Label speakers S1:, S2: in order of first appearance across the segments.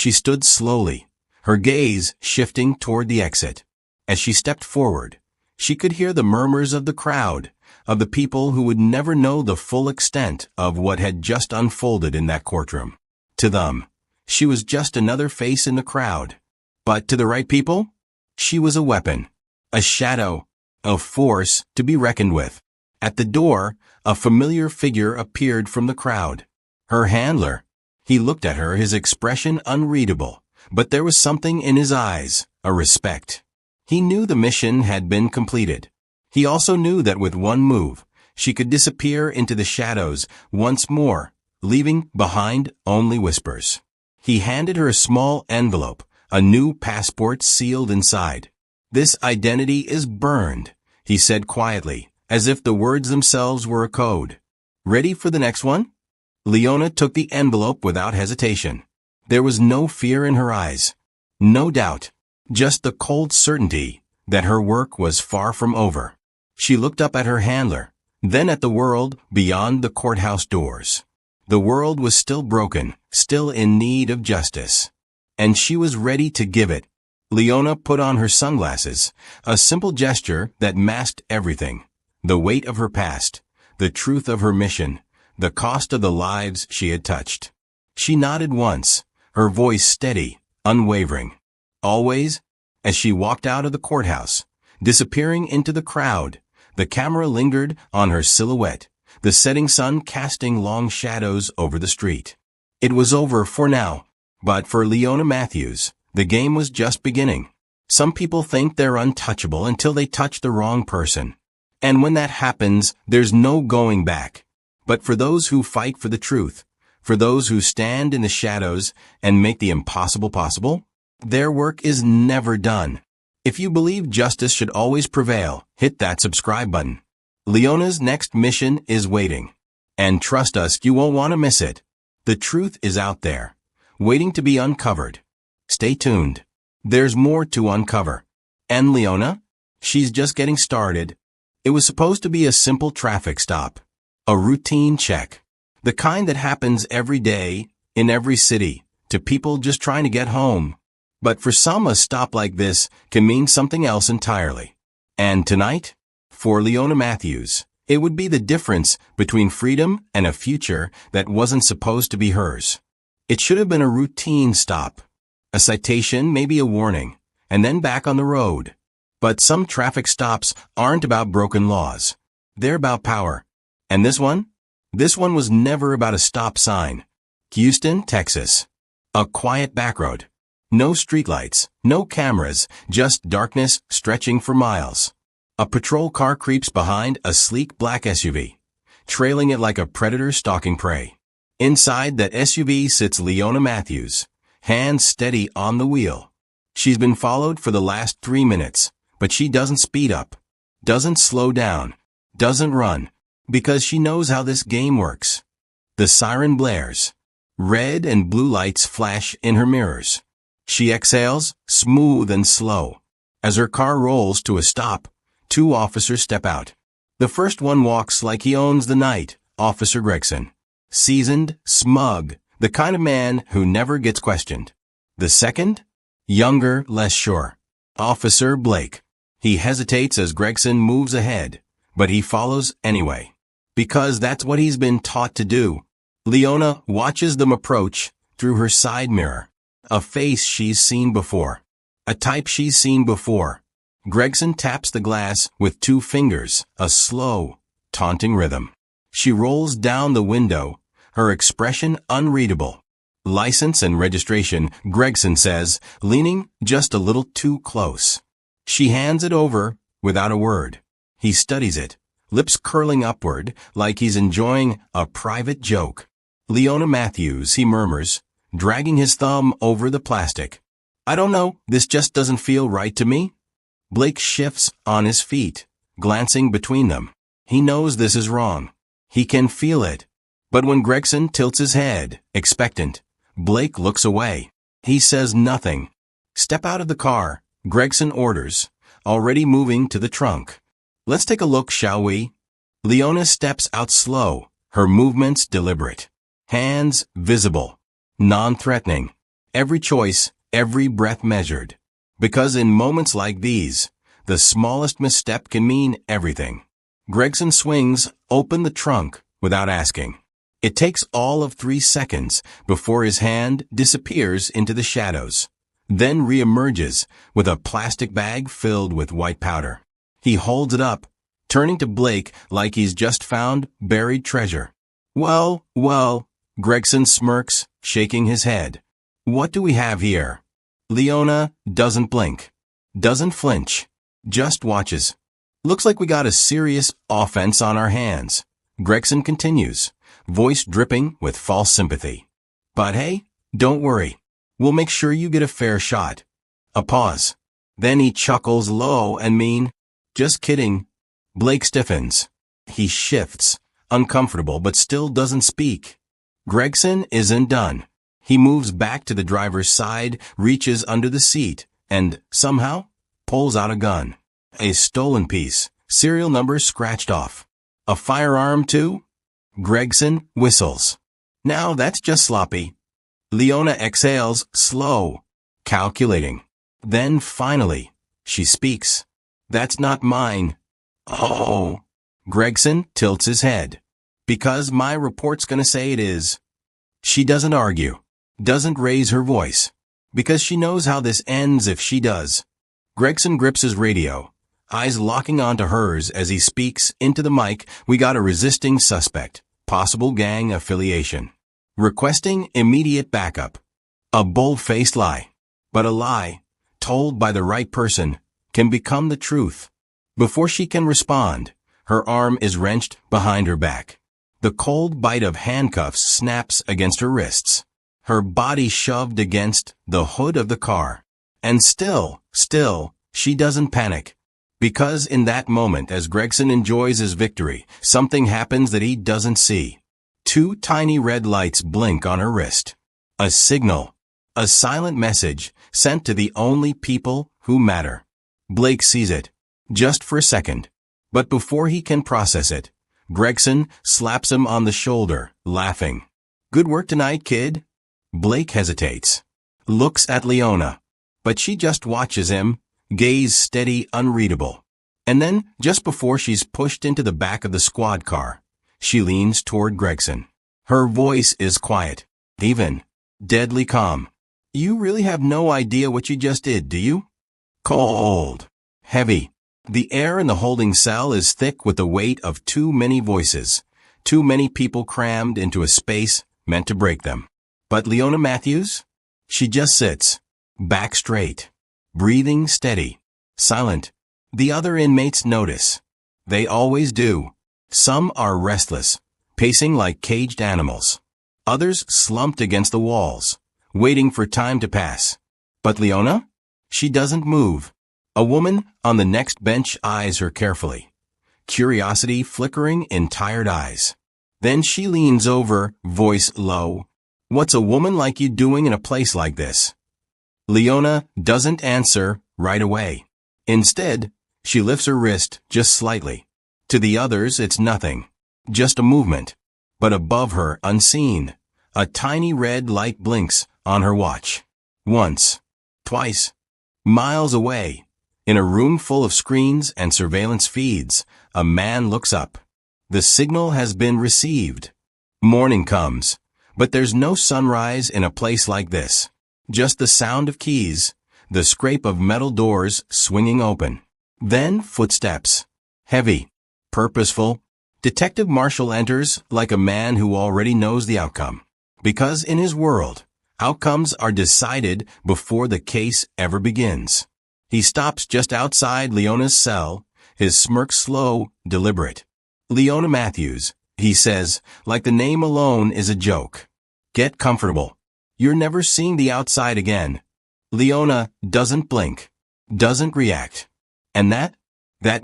S1: She stood slowly, her gaze shifting toward the exit. As she stepped forward, she could hear the murmurs of the crowd, of the people who would never know the full extent of what had just unfolded in that courtroom. To them, she was just another face in the crowd. But to the right people, she was a weapon, a shadow, a force to be reckoned with. At the door, a familiar figure appeared from the crowd. Her handler. He looked at her, his expression unreadable, but there was something in his eyes, a respect. He knew the mission had been completed. He also knew that with one move, she could disappear into the shadows once more, leaving behind only whispers. He handed her a small envelope, a new passport sealed inside. "This identity is burned," he said quietly, as if the words themselves were a code. "Ready for the next one?" Leona took the envelope without hesitation. There was no fear in her eyes, no doubt, just the cold certainty that her work was far from over. She looked up at her handler, then at the world beyond the courthouse doors. The world was still broken, still in need of justice. And she was ready to give it. Leona put on her sunglasses, a simple gesture that masked everything. The weight of her past, the truth of her mission, the cost of the lives she had touched. She nodded once, her voice steady, unwavering. Always, as she walked out of the courthouse, disappearing into the crowd, the camera lingered on her silhouette, the setting sun casting long shadows over the street. It was over for now, but for Leona Matthews, the game was just beginning. Some people think they're untouchable until they touch the wrong person. And when that happens, there's no going back. But for those who fight for the truth, for those who stand in the shadows and make the impossible possible, their work is never done. If you believe justice should always prevail, hit that subscribe button. Leona's next mission is waiting. And trust us, you won't want to miss it. The truth is out there, waiting to be uncovered. Stay tuned. There's more to uncover. And Leona? She's just getting started. It was supposed to be a simple traffic stop. A routine check. The kind that happens every day, in every city, to people just trying to get home. But for some, a stop like this can mean something else entirely. And tonight, for Leona Matthews, it would be the difference between freedom and a future that wasn't supposed to be hers. It should have been a routine stop. A citation, maybe a warning, and then back on the road. But some traffic stops aren't about broken laws. They're about power. And this one? This one was never about a stop sign. Houston, Texas. A quiet backroad. No streetlights, no cameras, just darkness stretching for miles. A patrol car creeps behind a sleek black SUV, trailing it like a predator stalking prey. Inside that SUV sits Leona Matthews, hands steady on the wheel. She's been followed for the last 3 minutes, but she doesn't speed up, doesn't slow down, doesn't run, because she knows how this game works. The siren blares. Red and blue lights flash in her mirrors. She exhales, smooth and slow. As her car rolls to a stop, 2 officers step out. The first one walks like he owns the night, Officer Gregson. Seasoned, smug, the kind of man who never gets questioned. The second? Younger, less sure. Officer Blake. He hesitates as Gregson moves ahead, but he follows anyway. Because that's what he's been taught to do. Leona watches them approach through her side mirror. A face she's seen before. A type she's seen before. Gregson taps the glass with 2 fingers, a slow, taunting rhythm. She rolls down the window, her expression unreadable. License and registration, Gregson says, leaning just a little too close. She hands it over without a word. He studies it, lips curling upward like he's enjoying a private joke. Leona Matthews, he murmurs, dragging his thumb over the plastic. I don't know, this just doesn't feel right to me. Blake shifts on his feet, glancing between them. He knows this is wrong. He can feel it. But when Gregson tilts his head, expectant, Blake looks away. He says nothing. Step out of the car, Gregson orders, already moving to the trunk. Let's take a look, shall we? Leona steps out slow, her movements deliberate. Hands visible. Non-threatening. Every choice, every breath measured. Because in moments like these, the smallest misstep can mean everything. Gregson swings open the trunk without asking. It takes all of 3 seconds before his hand disappears into the shadows, then reemerges with a plastic bag filled with white powder. He holds it up, turning to Blake like he's just found buried treasure. Well, Gregson smirks, shaking his head. What do we have here? Leona doesn't blink, doesn't flinch, just watches. Looks like we got a serious offense on our hands. Gregson continues, voice dripping with false sympathy. But hey, don't worry. We'll make sure you get a fair shot. A pause. Then he chuckles low and mean. Just kidding. Blake stiffens. He shifts, uncomfortable but still doesn't speak. Gregson isn't done. He moves back to the driver's side, reaches under the seat, and, somehow, pulls out a gun. A stolen piece, serial number scratched off. A firearm too? Gregson whistles. Now that's just sloppy. Leona exhales, slow, calculating. Then finally, she speaks. That's not mine. Oh. Gregson tilts his head. Because my report's gonna say it is. She doesn't argue, doesn't raise her voice, because she knows how this ends if she does. Gregson grips his radio, eyes locking onto hers as he speaks into the mic. We got a resisting suspect, possible gang affiliation. Requesting immediate backup. A bold-faced lie. But a lie, told by the right person, can become the truth. Before she can respond, her arm is wrenched behind her back. The cold bite of handcuffs snaps against her wrists. Her body shoved against the hood of the car. And still, she doesn't panic. Because in that moment, as Gregson enjoys his victory, something happens that he doesn't see. 2 tiny red lights blink on her wrist. A signal. A silent message sent to the only people who matter. Blake sees it. Just for a second. But before he can process it, Gregson slaps him on the shoulder, laughing. Good work tonight, kid. Blake hesitates. Looks at Leona. But she just watches him, gaze steady, unreadable. And then, just before she's pushed into the back of the squad car, she leans toward Gregson. Her voice is quiet, even, deadly calm. You really have no idea what you just did, do you? Cold. Heavy. The air in the holding cell is thick with the weight of too many voices, too many people crammed into a space meant to break them. But Leona Matthews? She just sits, back straight, breathing steady, silent. The other inmates notice. They always do. Some are restless, pacing like caged animals. Others slumped against the walls, waiting for time to pass. But Leona? She doesn't move. A woman on the next bench eyes her carefully, curiosity flickering in tired eyes. Then she leans over, voice low. What's a woman like you doing in a place like this? Leona doesn't answer right away. Instead, she lifts her wrist just slightly. To the others, it's nothing, just a movement. But above her, unseen, a tiny red light blinks on her watch. Once, twice, miles away. In a room full of screens and surveillance feeds, a man looks up. The signal has been received. Morning comes, but there's no sunrise in a place like this. Just the sound of keys, the scrape of metal doors swinging open. Then footsteps. Heavy, purposeful. Detective Marshall enters like a man who already knows the outcome. Because in his world, outcomes are decided before the case ever begins. He stops just outside Leona's cell, his smirk slow, deliberate. Leona Matthews, he says, like the name alone is a joke. Get comfortable. You're never seeing the outside again. Leona doesn't blink, doesn't react. And that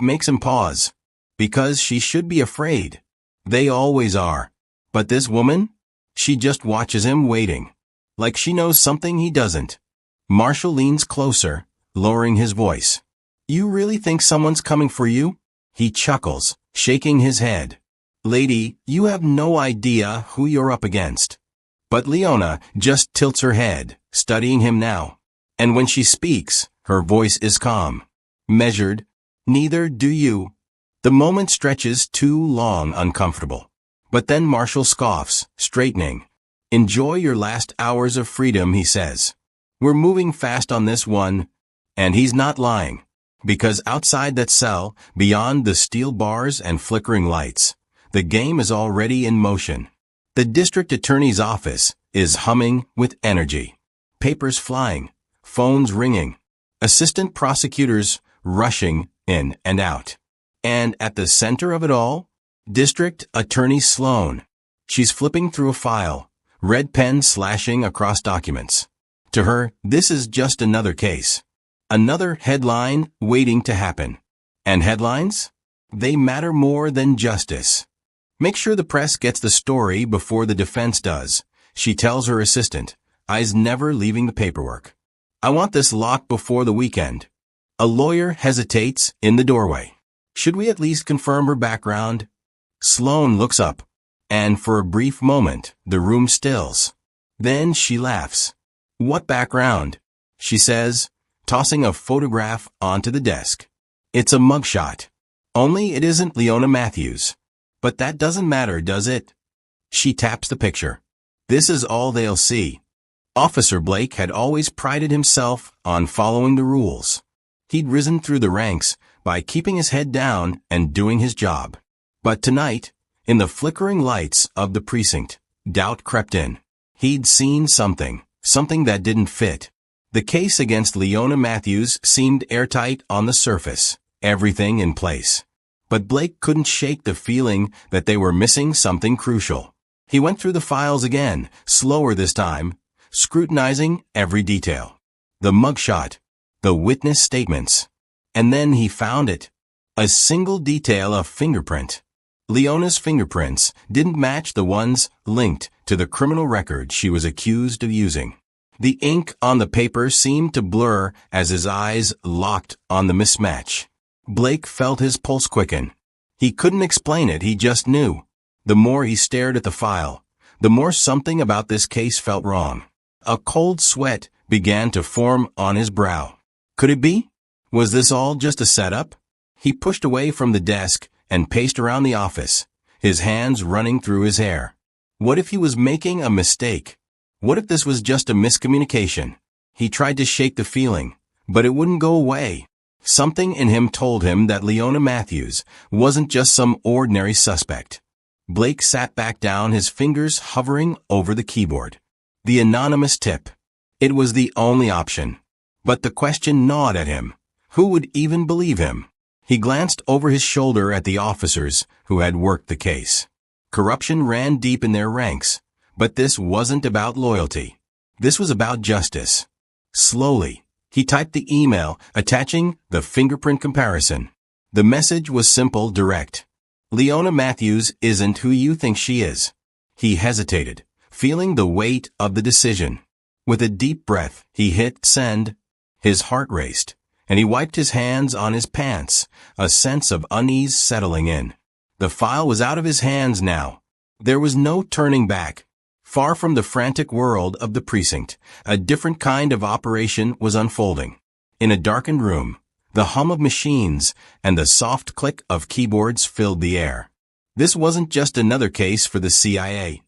S1: makes him pause. Because she should be afraid. They always are. But this woman? She just watches him waiting. Like she knows something he doesn't. Marshall leans closer, lowering his voice. You really think someone's coming for you? He chuckles, shaking his head. Lady, you have no idea who you're up against. But Leona just tilts her head, studying him now. And when she speaks, her voice is calm, measured. Neither do you. The moment stretches too long uncomfortable. But then Marshall scoffs, straightening. Enjoy your last hours of freedom, he says. We're moving fast on this one. And he's not lying. Because outside that cell, beyond the steel bars and flickering lights, the game is already in motion. The district attorney's office is humming with energy. Papers flying, phones ringing, assistant prosecutors rushing in and out. And at the center of it all, District Attorney Sloan. She's flipping through a file, red pen slashing across documents. To her, this is just another case. Another headline waiting to happen. And headlines? They matter more than justice. Make sure the press gets the story before the defense does, she tells her assistant, eyes never leaving the paperwork. I want this locked before the weekend. A lawyer hesitates in the doorway. Should we at least confirm her background? Sloan looks up, and for a brief moment, the room stills. Then she laughs. What background? She says, tossing a photograph onto the desk. It's a mugshot. Only it isn't Leona Matthews. But that doesn't matter, does it? She taps the picture. This is all they'll see. Officer Blake had always prided himself on following the rules. He'd risen through the ranks by keeping his head down and doing his job. But tonight, in the flickering lights of the precinct, doubt crept in. He'd seen something that didn't fit. The case against Leona Matthews seemed airtight on the surface, everything in place. But Blake couldn't shake the feeling that they were missing something crucial. He went through the files again, slower this time, scrutinizing every detail. The mugshot, the witness statements. And then he found it. A single detail of fingerprint. Leona's fingerprints didn't match the ones linked to the criminal record she was accused of using. The ink on the paper seemed to blur as his eyes locked on the mismatch. Blake felt his pulse quicken. He couldn't explain it, he just knew. The more he stared at the file, the more something about this case felt wrong. A cold sweat began to form on his brow. Could it be? Was this all just a setup? He pushed away from the desk and paced around the office, his hands running through his hair. What if he was making a mistake? What if this was just a miscommunication? He tried to shake the feeling, but it wouldn't go away. Something in him told him that Leona Matthews wasn't just some ordinary suspect. Blake sat back down, his fingers hovering over the keyboard. The anonymous tip. It was the only option. But the question gnawed at him. Who would even believe him? He glanced over his shoulder at the officers who had worked the case. Corruption ran deep in their ranks, but this wasn't about loyalty. This was about justice. Slowly, he typed the email, attaching the fingerprint comparison. The message was simple, direct. Leona Matthews isn't who you think she is. He hesitated, feeling the weight of the decision. With a deep breath, he hit send. His heart raced, and he wiped his hands on his pants, a sense of unease settling in. The file was out of his hands now. There was no turning back. Far from the frantic world of the precinct, a different kind of operation was unfolding. In a darkened room, the hum of machines and the soft click of keyboards filled the air. This wasn't just another case for the CIA.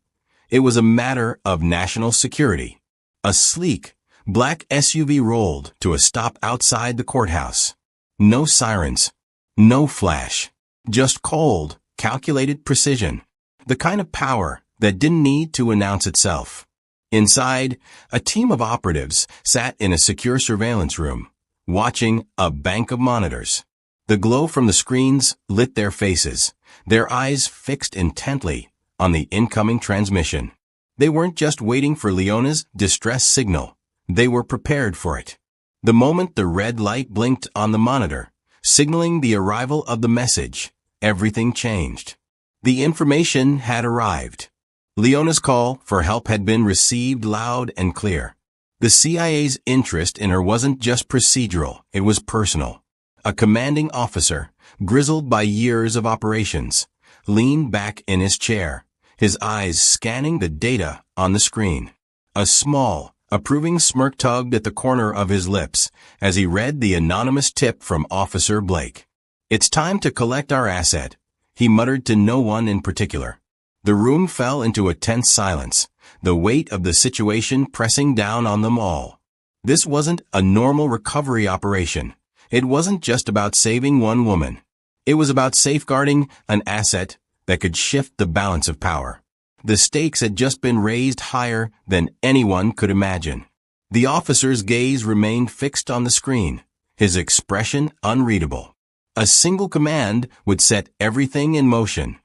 S1: It was a matter of national security. A sleek, black SUV rolled to a stop outside the courthouse. No sirens, no flash, just cold, calculated precision. The kind of power that didn't need to announce itself. Inside, a team of operatives sat in a secure surveillance room, watching a bank of monitors. The glow from the screens lit their faces, their eyes fixed intently on the incoming transmission. They weren't just waiting for Leona's distress signal. They were prepared for it. The moment the red light blinked on the monitor, signaling the arrival of the message, everything changed. The information had arrived. Leona's call for help had been received loud and clear. The CIA's interest in her wasn't just procedural, it was personal. A commanding officer, grizzled by years of operations, leaned back in his chair, his eyes scanning the data on the screen. A small, approving smirk tugged at the corner of his lips as he read the anonymous tip from Officer Blake. "It's time to collect our asset," he muttered to no one in particular. The room fell into a tense silence, the weight of the situation pressing down on them all. This wasn't a normal recovery operation. It wasn't just about saving one woman. It was about safeguarding an asset that could shift the balance of power. The stakes had just been raised higher than anyone could imagine. The officer's gaze remained fixed on the screen, his expression unreadable. A single command would set everything in motion.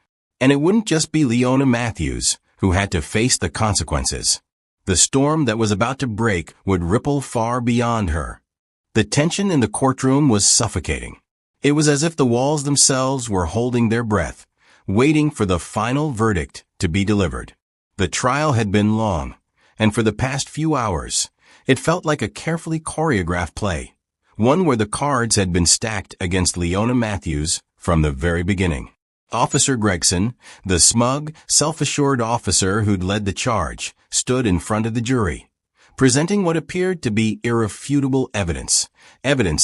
S1: And it wouldn't just be Leona Matthews who had to face the consequences. The storm that was about to break would ripple far beyond her. The tension in the courtroom was suffocating. It was as if the walls themselves were holding their breath, waiting for the final verdict to be delivered. The trial had been long, and for the past few hours, it felt like a carefully choreographed play, one where the cards had been stacked against Leona Matthews from the very beginning. Officer Gregson, the smug, self-assured officer who'd led the charge, stood in front of the jury, presenting what appeared to be irrefutable evidence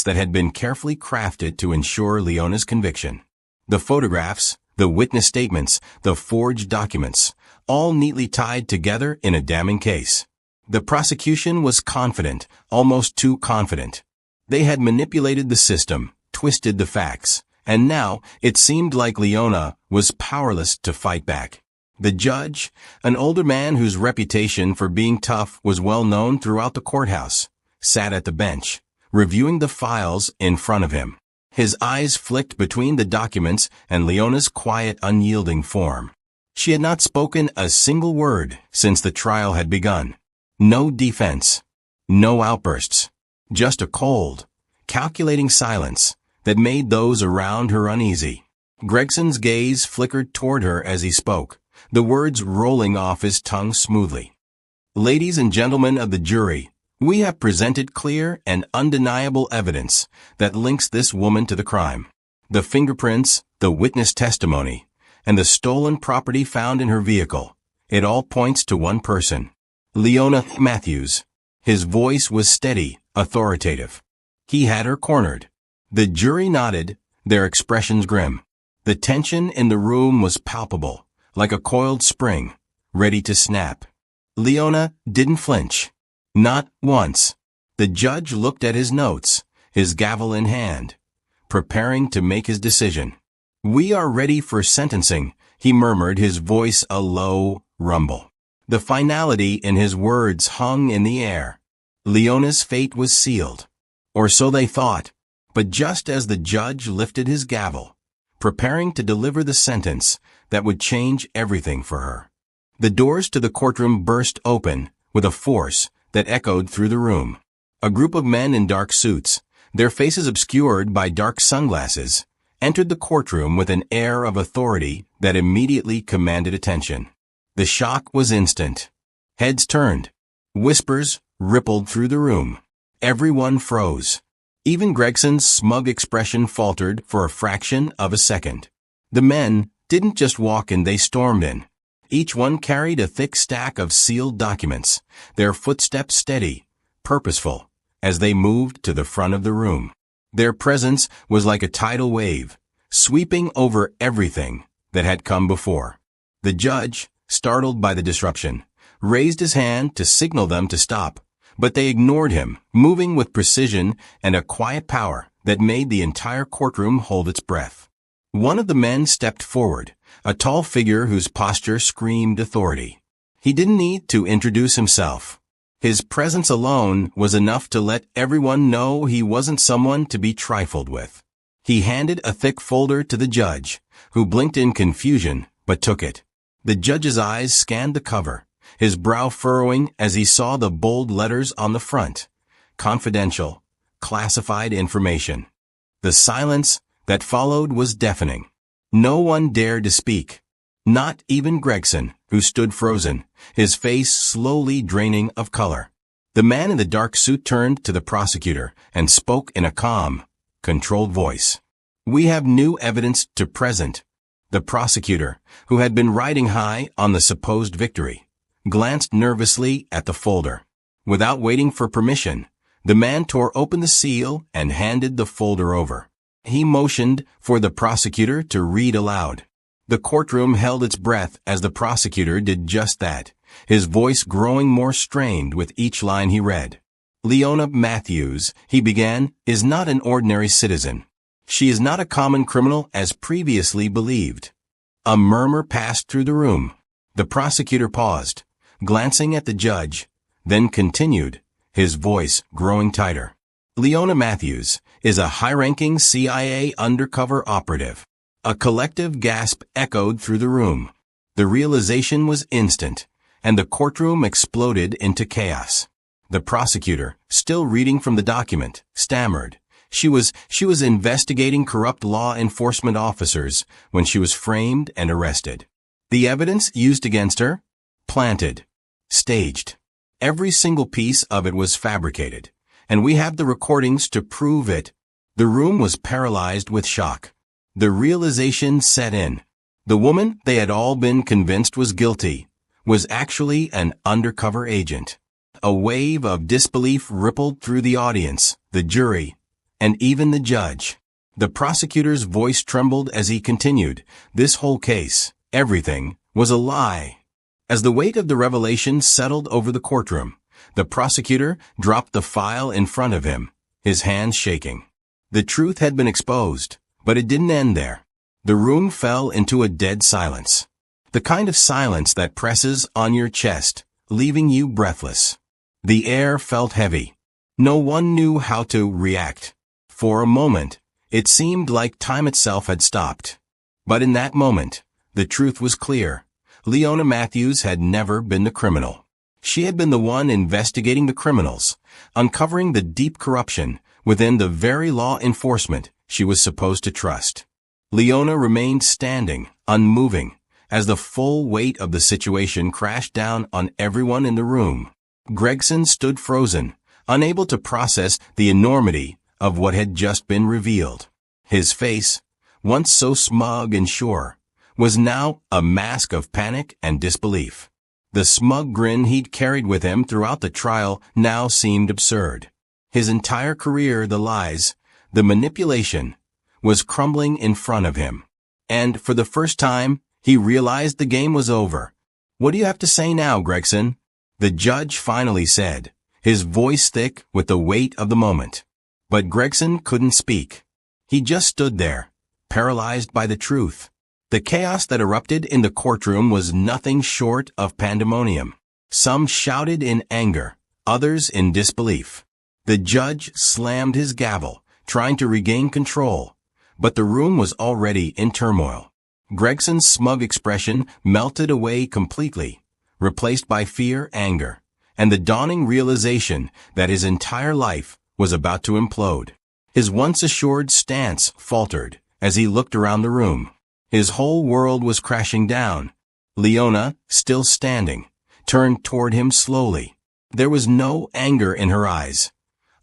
S1: that had been carefully crafted to ensure Leona's conviction. The photographs, the witness statements, the forged documents, all neatly tied together in a damning case. The prosecution was confident, almost too confident. They had manipulated the system, twisted the facts, and now it seemed like Leona was powerless to fight back. The judge, an older man whose reputation for being tough was well known throughout the courthouse, sat at the bench, reviewing the files in front of him. His eyes flicked between the documents and Leona's quiet, unyielding form. She had not spoken a single word since the trial had begun. No defense, no outbursts, just a cold, calculating silence that made those around her uneasy. Gregson's gaze flickered toward her as he spoke, the words rolling off his tongue smoothly. "Ladies and gentlemen of the jury, we have presented clear and undeniable evidence that links this woman to the crime. The fingerprints, the witness testimony, and the stolen property found in her vehicle. It all points to one person, Leona Matthews." His voice was steady, authoritative. He had her cornered. The jury nodded, their expressions grim. The tension in the room was palpable, like a coiled spring, ready to snap. Leona didn't flinch. Not once. The judge looked at his notes, his gavel in hand, preparing to make his decision. "We are ready for sentencing," he murmured, his voice a low rumble. The finality in his words hung in the air. Leona's fate was sealed. Or so they thought. But just as the judge lifted his gavel, preparing to deliver the sentence that would change everything for her, the doors to the courtroom burst open with a force that echoed through the room. A group of men in dark suits, their faces obscured by dark sunglasses, entered the courtroom with an air of authority that immediately commanded attention. The shock was instant. Heads turned. Whispers rippled through the room. Everyone froze. Even Gregson's smug expression faltered for a fraction of a second. The men didn't just walk in, they stormed in. Each one carried a thick stack of sealed documents, their footsteps steady, purposeful, as they moved to the front of the room. Their presence was like a tidal wave, sweeping over everything that had come before. The judge, startled by the disruption, raised his hand to signal them to stop. But they ignored him, moving with precision and a quiet power that made the entire courtroom hold its breath. One of the men stepped forward, a tall figure whose posture screamed authority. He didn't need to introduce himself. His presence alone was enough to let everyone know he wasn't someone to be trifled with. He handed a thick folder to the judge, who blinked in confusion but took it. The judge's eyes scanned the cover, his brow furrowing as he saw the bold letters on the front. Confidential, classified information. The silence that followed was deafening. No one dared to speak. Not even Gregson, who stood frozen, his face slowly draining of color. The man in the dark suit turned to the prosecutor and spoke in a calm, controlled voice. "We have new evidence to present. The prosecutor, who had been riding high on the supposed victory, glanced nervously at the folder. Without waiting for permission, the man tore open the seal and handed the folder over. He motioned for the prosecutor to read aloud. The courtroom held its breath as the prosecutor did just that, his voice growing more strained with each line he read. Leona Matthews, he began, is not an ordinary citizen. She is not a common criminal as previously believed. A murmur passed through the room. The prosecutor paused, glancing at the judge, then continued, his voice growing tighter. Leona Matthews is a high-ranking CIA undercover operative. A collective gasp echoed through the room. The realization was instant, and the courtroom exploded into chaos. The prosecutor, still reading from the document, stammered. She was investigating corrupt law enforcement officers when she was framed and arrested. The evidence used against her? Planted. Staged. Every single piece of it was fabricated, and we have the recordings to prove it. The room was paralyzed with shock. The realization set in. The woman they had all been convinced was guilty was actually an undercover agent. A wave of disbelief rippled through the audience, the jury, and even the judge. The prosecutor's voice trembled as he continued, this whole case, everything, was a lie. As the weight of the revelation settled over the courtroom, the prosecutor dropped the file in front of him, his hands shaking. The truth had been exposed, but it didn't end there. The room fell into a dead silence. The kind of silence that presses on your chest, leaving you breathless. The air felt heavy. No one knew how to react. For a moment, it seemed like time itself had stopped. But in that moment, the truth was clear. Leona Matthews had never been the criminal. She had been the one investigating the criminals, uncovering the deep corruption within the very law enforcement she was supposed to trust. Leona remained standing, unmoving, as the full weight of the situation crashed down on everyone in the room. Gregson stood frozen, unable to process the enormity of what had just been revealed. His face, once so smug and sure, was now a mask of panic and disbelief. The smug grin he'd carried with him throughout the trial now seemed absurd. His entire career, the lies, the manipulation, was crumbling in front of him. And for the first time, he realized the game was over. "What do you have to say now, Gregson?" the judge finally said, his voice thick with the weight of the moment. But Gregson couldn't speak. He just stood there, paralyzed by the truth. The chaos that erupted in the courtroom was nothing short of pandemonium. Some shouted in anger, others in disbelief. The judge slammed his gavel, trying to regain control, but the room was already in turmoil. Gregson's smug expression melted away completely, replaced by fear, anger, and the dawning realization that his entire life was about to implode. His once assured stance faltered as he looked around the room. His whole world was crashing down. Leona, still standing, turned toward him slowly. There was no anger in her eyes,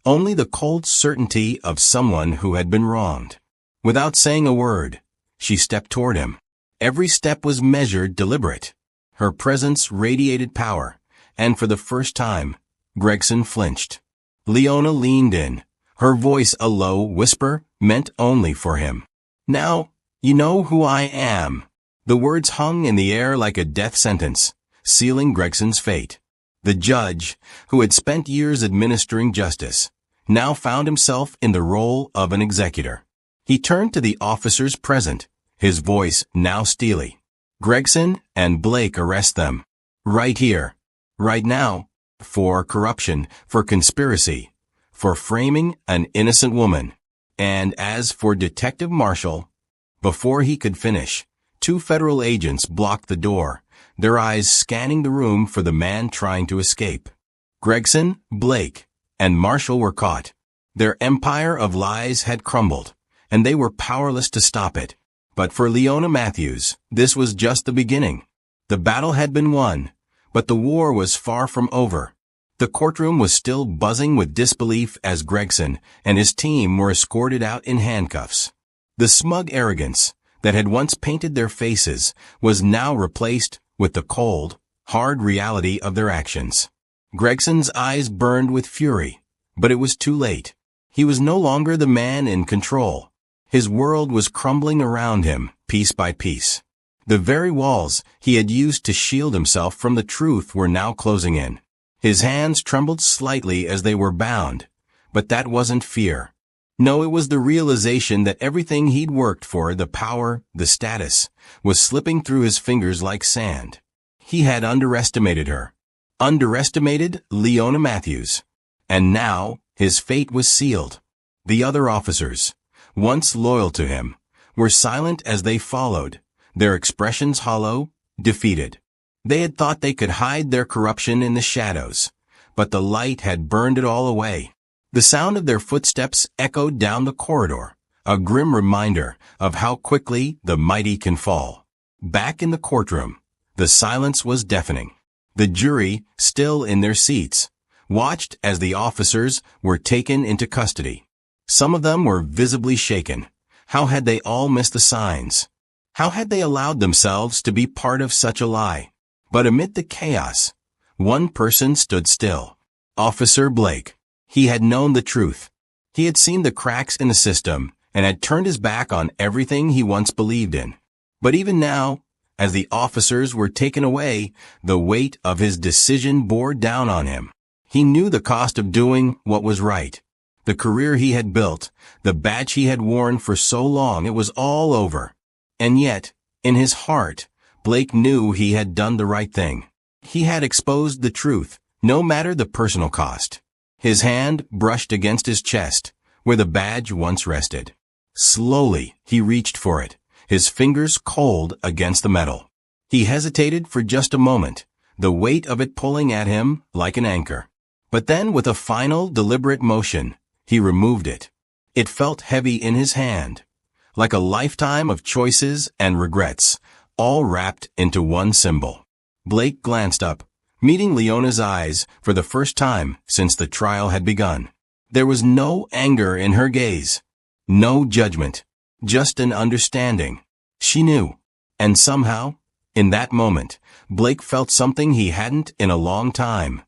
S1: only the cold certainty of someone who had been wronged. Without saying a word, she stepped toward him. Every step was measured, deliberate. Her presence radiated power, and for the first time, Gregson flinched. Leona leaned in, her voice a low whisper meant only for him. "Now, you know who I am." The words hung in the air like a death sentence, sealing Gregson's fate. The judge, who had spent years administering justice, now found himself in the role of an executor. He turned to the officers present, his voice now steely. "Gregson and Blake, arrest them. Right here. Right now. For corruption, for conspiracy, for framing an innocent woman." And as for Detective Marshall, before he could finish, 2 federal agents blocked the door, their eyes scanning the room for the man trying to escape. Gregson, Blake, and Marshall were caught. Their empire of lies had crumbled, and they were powerless to stop it. But for Leona Matthews, this was just the beginning. The battle had been won, but the war was far from over. The courtroom was still buzzing with disbelief as Gregson and his team were escorted out in handcuffs. The smug arrogance, that had once painted their faces was now replaced with the cold, hard reality of their actions. Gregson's eyes burned with fury, but it was too late. He was no longer the man in control. His world was crumbling around him, piece by piece. The very walls he had used to shield himself from the truth were now closing in. His hands trembled slightly as they were bound, but that wasn't fear. No, it was the realization that everything he'd worked for, the power, the status, was slipping through his fingers like sand. He had underestimated her. Underestimated Leona Matthews. And now, his fate was sealed. The other officers, once loyal to him, were silent as they followed, their expressions hollow, defeated. They had thought they could hide their corruption in the shadows, but the light had burned it all away. The sound of their footsteps echoed down the corridor, a grim reminder of how quickly the mighty can fall. Back in the courtroom, the silence was deafening. The jury, still in their seats, watched as the officers were taken into custody. Some of them were visibly shaken. How had they all missed the signs? How had they allowed themselves to be part of such a lie? But amid the chaos, one person stood still. Officer Blake. He had known the truth. He had seen the cracks in the system and had turned his back on everything he once believed in. But even now, as the officers were taken away, the weight of his decision bore down on him. He knew the cost of doing what was right. The career he had built, the badge he had worn for so long, it was all over. And yet, in his heart, Blake knew he had done the right thing. He had exposed the truth, no matter the personal cost. His hand brushed against his chest, where the badge once rested. Slowly, he reached for it, his fingers cold against the metal. He hesitated for just a moment, the weight of it pulling at him like an anchor. But then, with a final, deliberate motion, he removed it. It felt heavy in his hand, like a lifetime of choices and regrets, all wrapped into one symbol. Blake glanced up, meeting Leona's eyes for the first time since the trial had begun. There was no anger in her gaze, no judgment, just an understanding. She knew. And somehow, in that moment, Blake felt something he hadn't in a long time.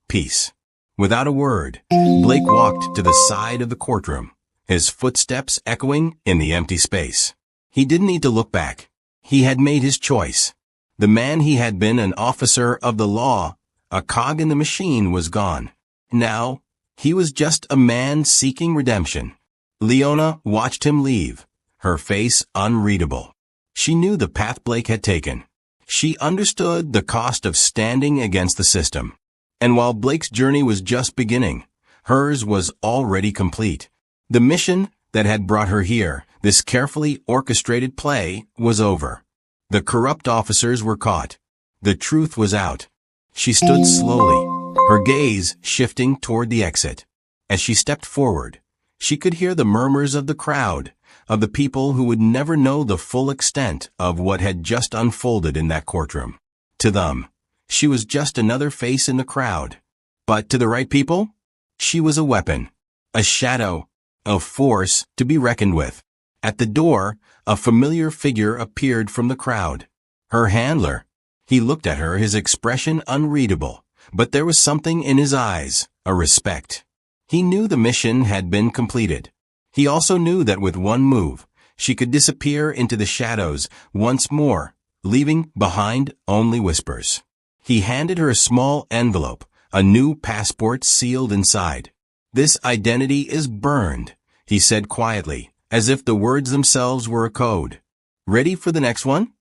S1: Peace. Without a word, Blake walked to the side of the courtroom, his footsteps echoing in the empty space. He didn't need to look back. He had made his choice. The man he had been, an officer of the law, a cog in the machine, was gone. Now, he was just a man seeking redemption. Leona watched him leave, her face unreadable. She knew the path Blake had taken. She understood the cost of standing against the system. And while Blake's journey was just beginning, hers was already complete. The mission that had brought her here, this carefully orchestrated play, was over. The corrupt officers were caught. The truth was out. She stood slowly, her gaze shifting toward the exit. As she stepped forward, she could hear the murmurs of the crowd, of the people who would never know the full extent of what had just unfolded in that courtroom. To them, she was just another face in the crowd. But to the right people, she was a weapon, a shadow, a force to be reckoned with. At the door, a familiar figure appeared from the crowd. Her handler. He looked at her, his expression unreadable, but there was something in his eyes, a respect. He knew the mission had been completed. He also knew that with one move, she could disappear into the shadows once more, leaving behind only whispers. He handed her a small envelope, a new passport sealed inside. "This identity is burned," he said quietly, as if the words themselves were a code. "Ready for the next one?"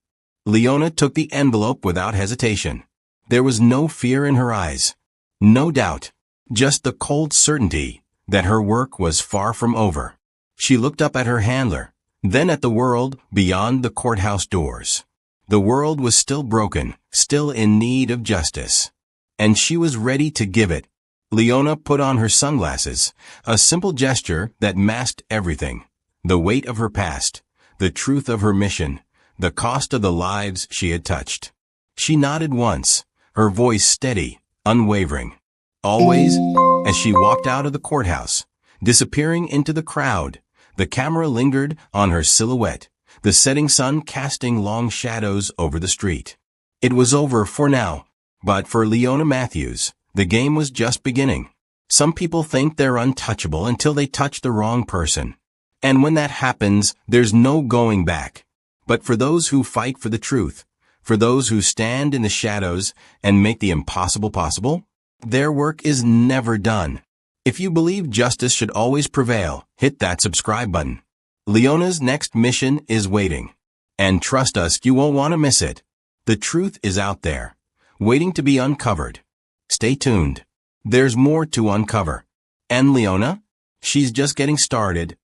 S1: Leona took the envelope without hesitation. There was no fear in her eyes, no doubt, just the cold certainty that her work was far from over. She looked up at her handler, then at the world beyond the courthouse doors. The world was still broken, still in need of justice. And she was ready to give it. Leona put on her sunglasses, a simple gesture that masked everything. The weight of her past, the truth of her mission, the cost of the lives she had touched. She nodded once, her voice steady, unwavering. Always, as she walked out of the courthouse, disappearing into the crowd, the camera lingered on her silhouette, the setting sun casting long shadows over the street. It was over for now, but for Leona Matthews, the game was just beginning. Some people think they're untouchable until they touch the wrong person. And when that happens, there's no going back. But for those who fight for the truth, for those who stand in the shadows and make the impossible possible, their work is never done. If you believe justice should always prevail, hit that subscribe button. Leona's next mission is waiting. And trust us, you won't want to miss it. The truth is out there, waiting to be uncovered. Stay tuned. There's more to uncover. And Leona? She's just getting started.